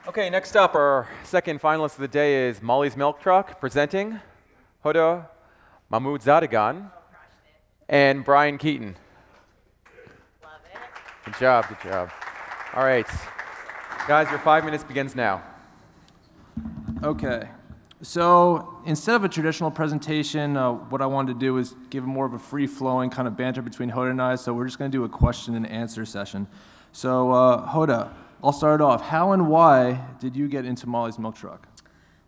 Okay, next up, our second finalist of the day is Molly's Milk Truck, presenting Hoda Mahmoud Zadigan and Brian Keaton. Love it. Good job, good job. All right, guys, your 5 minutes begins now. Okay, so instead of a traditional presentation, what I wanted to do is give more of a free-flowing kind of banter between Hoda and I, so we're just going to do a question and answer session. So Hoda, I'll start off. How and why did you get into Molly's Milk Truck?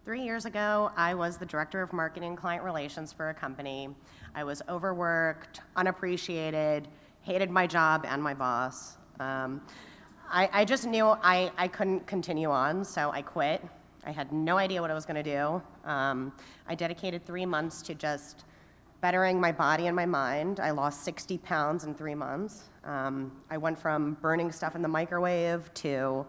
3 years ago, I was the director of marketing and client relations for a company. I was overworked, unappreciated, hated my job and my boss. I just knew I couldn't continue on, so I quit. I had no idea what I was going to do. I dedicated 3 months to just bettering my body and my mind. I lost 60 pounds in 3 months. I went from burning stuff in the microwave to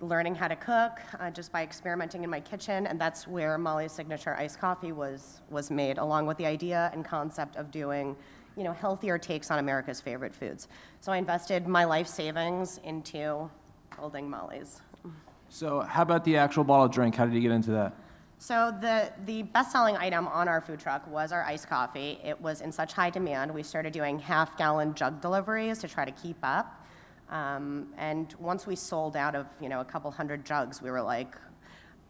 learning how to cook just by experimenting in my kitchen, and that's where Molly's signature iced coffee was made, along with the idea and concept of doing, healthier takes on America's favorite foods. So I invested my life savings into building Molly's. So how about the actual bottled drink? How did you get into that? So the best-selling item on our food truck was our iced coffee. It was in such high demand, we started doing half-gallon jug deliveries to try to keep up. And once we sold out of, a couple hundred jugs, we were like,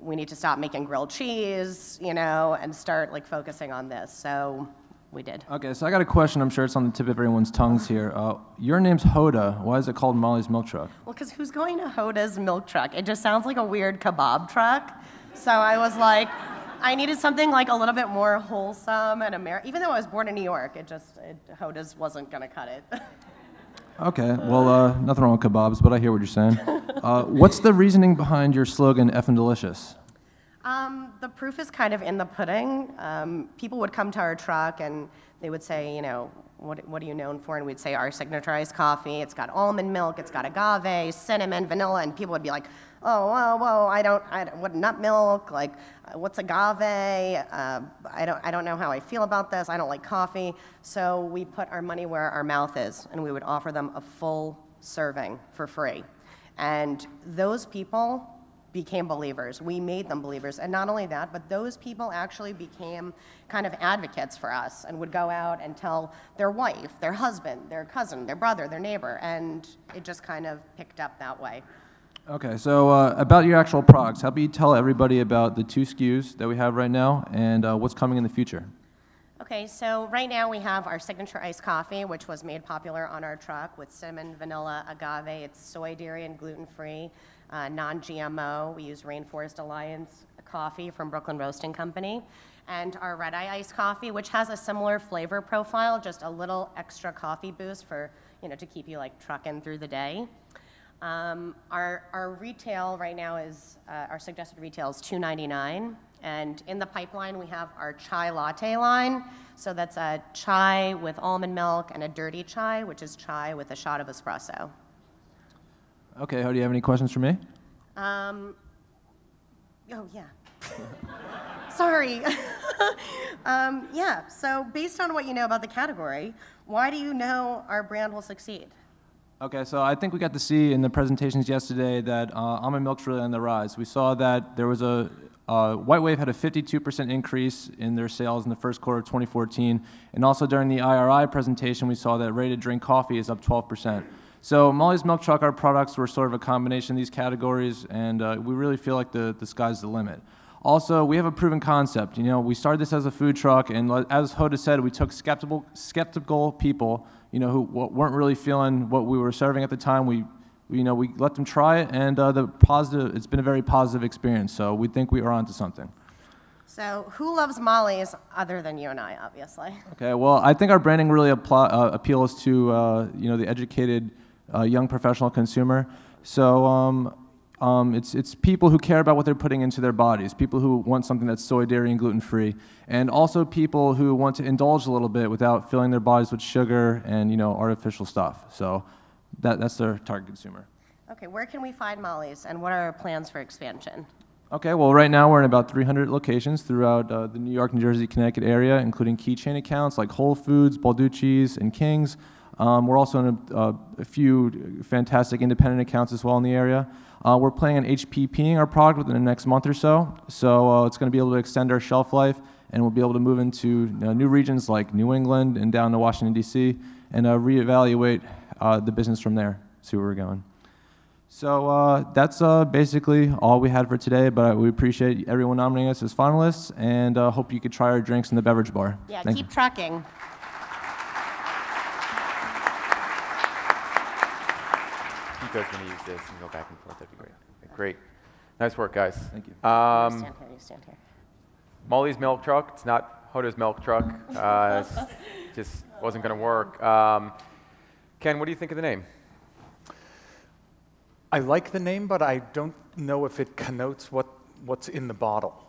we need to stop making grilled cheese, and start focusing on this. So we did. Okay, so I got a question. I'm sure it's on the tip of everyone's tongues here. Your name's Hoda. Why is it called Molly's Milk Truck? Well, because who's going to Hoda's Milk Truck? It just sounds like a weird kebab truck. So I was like, I needed something a little bit more wholesome and American. Even though I was born in New York, Hoda's wasn't gonna cut it. Okay, well, nothing wrong with kebabs, but I hear what you're saying. What's the reasoning behind your slogan, "Effin' delicious"? The proof is kind of in the pudding. People would come to our truck and they would say, what are you known for? And we'd say our signature iced coffee. It's got almond milk, it's got agave, cinnamon, vanilla, and people would be like, oh, whoa, I don't, what nut milk? What's agave? I don't know how I feel about this. I don't like coffee. So we put our money where our mouth is, and we would offer them a full serving for free. And those people became believers. We made them believers. And not only that, but those people actually became kind of advocates for us and would go out and tell their wife, their husband, their cousin, their brother, their neighbor, and it just kind of picked up that way. Okay, so about your actual products, how about you tell everybody about the 2 SKUs that we have right now and what's coming in the future? Okay, so right now we have our signature iced coffee, which was made popular on our truck with cinnamon, vanilla, agave. It's soy, dairy, and gluten-free, non-GMO. We use Rainforest Alliance coffee from Brooklyn Roasting Company. And our red eye iced coffee, which has a similar flavor profile, just a little extra coffee boost for, to keep you trucking through the day. Our retail right now is, our suggested retail is $2.99, and in the pipeline we have our chai latte line. So that's a chai with almond milk and a dirty chai, which is chai with a shot of espresso. Okay, do you have any questions for me? Oh yeah. Sorry. Yeah, so based on what you know about the category, why do you know our brand will succeed? Okay, so I think we got to see in the presentations yesterday that almond milk's really on the rise. We saw that there was White Wave had a 52% increase in their sales in the first quarter of 2014, and also during the IRI presentation, we saw that ready-to-drink coffee is up 12%. So Molly's Milk Truck, our products were sort of a combination of these categories, and we really feel like the sky's the limit. Also, we have a proven concept. We started this as a food truck, and as Hoda said, we took skeptical people, who weren't really feeling what we were serving at the time. We let them try it, and it's been a very positive experience. So we think we are onto something. So who loves Molly's other than you and I, obviously? Okay, well, I think our branding really appeals to the educated young professional consumer. So it's people who care about what they're putting into their bodies, people who want something that's soy, dairy, and gluten-free, and also people who want to indulge a little bit without filling their bodies with sugar and artificial stuff. So that's their target consumer. Okay, where can we find Molly's, and what are our plans for expansion? Okay, well, right now we're in about 300 locations throughout the New York, New Jersey, Connecticut area, including key chain accounts like Whole Foods, Balducci's, and King's. We're also in a few fantastic independent accounts as well in the area. We're planning on HPPing our product within the next month or so. So it's going to be able to extend our shelf life, and we'll be able to move into new regions like New England and down to Washington, D.C., and reevaluate the business from there, see where we're going. So that's basically all we had for today, but we appreciate everyone nominating us as finalists, and hope you could try our drinks in the beverage bar. Yeah, Thank keep you. trucking. You guys going to use this and go back and forth. That'd be great. Okay, great. Nice work, guys. Thank you. You stand here. Molly's milk truck. It's not Hoda's milk truck. Just wasn't going to work. Ken, what do you think of the name? I like the name, but I don't know if it connotes what's in the bottle.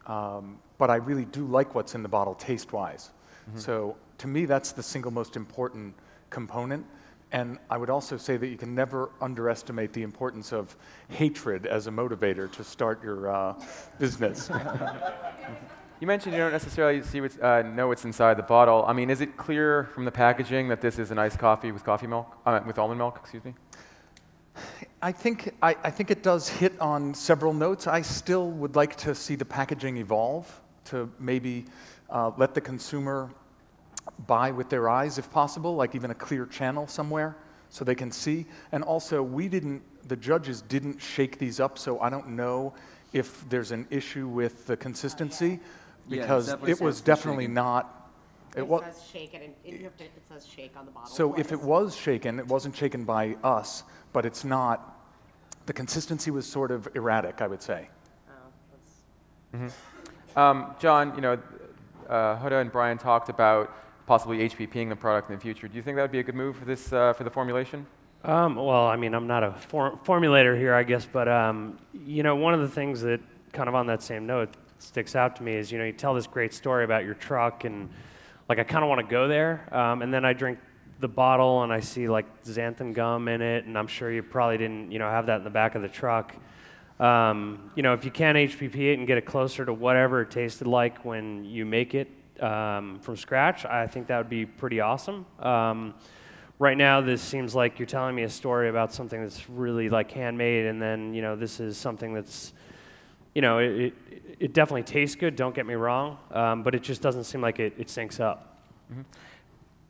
But I really do like what's in the bottle taste-wise. Mm-hmm. So to me, that's the single most important component. And I would also say that you can never underestimate the importance of hatred as a motivator to start your business. You mentioned you don't necessarily see know what's inside the bottle. I mean, is it clear from the packaging that this is an iced coffee with with almond milk? Excuse me. I think it does hit on several notes. I still would like to see the packaging evolve to maybe let the consumer buy with their eyes if possible, like even a clear channel somewhere so they can see. And also, the judges didn't shake these up, so I don't know if there's an issue with the consistency, because it was definitely not. It says shake it, and it says shake on the bottle. So if it was shaken, it wasn't shaken by us, but it's not. The consistency was sort of erratic, I would say. John, Hoda and Brian talked about possibly HPPing the product in the future. Do you think that would be a good move for this for the formulation? Well, I mean, I'm not a formulator here, I guess, but one of the things that kind of on that same note sticks out to me is, you tell this great story about your truck, and like I kind of want to go there, and then I drink the bottle and I see like xanthan gum in it, and I'm sure you probably didn't, have that in the back of the truck. If you can HPP it and get it closer to whatever it tasted like when you make it from scratch, I think that would be pretty awesome. Right now, this seems like you're telling me a story about something that's really like handmade, and then this is something that's, it definitely tastes good. Don't get me wrong, but it just doesn't seem like it syncs up. Mm-hmm.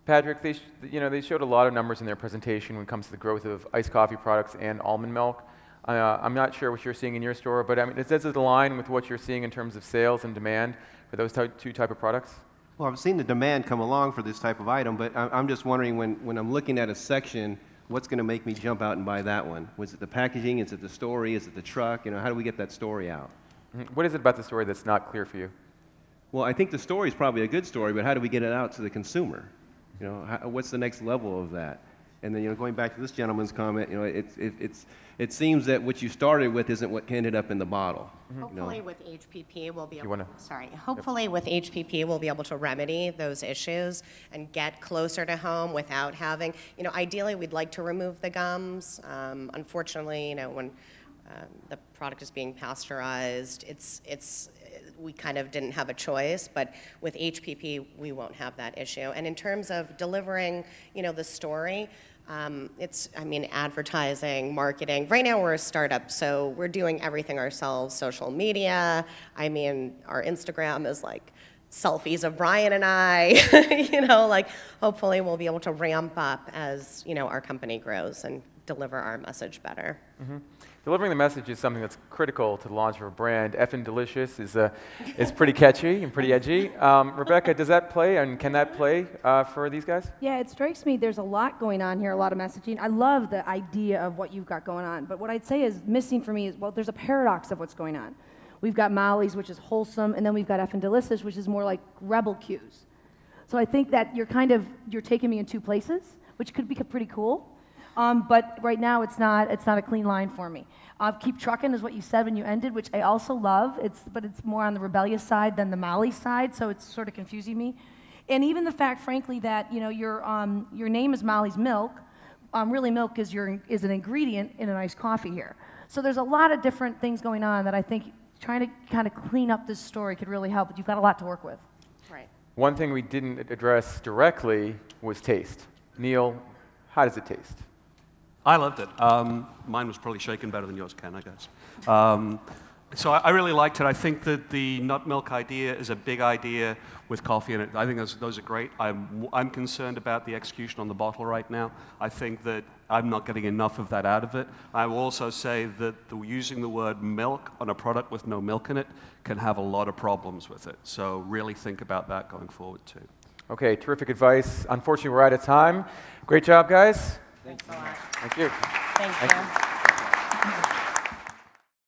Patrick, they showed a lot of numbers in their presentation when it comes to the growth of iced coffee products and almond milk. I'm not sure what you're seeing in your store, but I mean, does it align with what you're seeing in terms of sales and demand for those two type of products? Well, I've seen the demand come along for this type of item, but I'm just wondering when I'm looking at a section, what's going to make me jump out and buy that one? Was it the packaging? Is it the story? Is it the truck? How do we get that story out? Mm-hmm. What is it about the story that's not clear for you? Well, I think the story is probably a good story, but how do we get it out to the consumer? What's the next level of that? And then, going back to this gentleman's comment, it seems that what you started with isn't what ended up in the bottle. Mm-hmm. Hopefully, with HPP, we'll be able. Yep. With HPP, we'll be able to remedy those issues and get closer to home without having. Ideally, we'd like to remove the gums. Unfortunately, when the product is being pasteurized, we kind of didn't have a choice, but with HPP, we won't have that issue. And in terms of delivering, the story, advertising, marketing. Right now, we're a startup, so we're doing everything ourselves, social media. Our Instagram is like selfies of Brian and I, hopefully we'll be able to ramp up as, our company grows and deliver our message better. Mm-hmm. Delivering the message is something that's critical to the launch of a brand. Effin' delicious is pretty catchy and pretty edgy. Rebecca, does that play, and can that play for these guys? Yeah, it strikes me there's a lot going on here, a lot of messaging. I love the idea of what you've got going on, but what I'd say is missing for me is, well, there's a paradox of what's going on. We've got Molly's, which is wholesome, and then we've got Effin' delicious, which is more like rebel cues. So I think that you're taking me in two places, which could be pretty cool. But right now it's not a clean line for me. Keep trucking is what you said when you ended, which I also love. But it's more on the rebellious side than the Molly side, so it's sort of confusing me. And even the fact, frankly, that your name is Molly's Milk. Really, milk is an ingredient in an iced coffee here. So there's a lot of different things going on that I think trying to kind of clean up this story could really help, but you've got a lot to work with. Right. One thing we didn't address directly was taste. Neil, how does it taste? I loved it. Mine was probably shaken better than yours, Ken, I guess. So I really liked it. I think that the nut milk idea is a big idea with coffee in it. I think those are great. I'm concerned about the execution on the bottle right now. I think that I'm not getting enough of that out of it. I will also say that using the word milk on a product with no milk in it can have a lot of problems with it. So really think about that going forward too. Okay, terrific advice. Unfortunately, we're out of time. Great job, guys. Thanks a lot. Thank you. Thank you.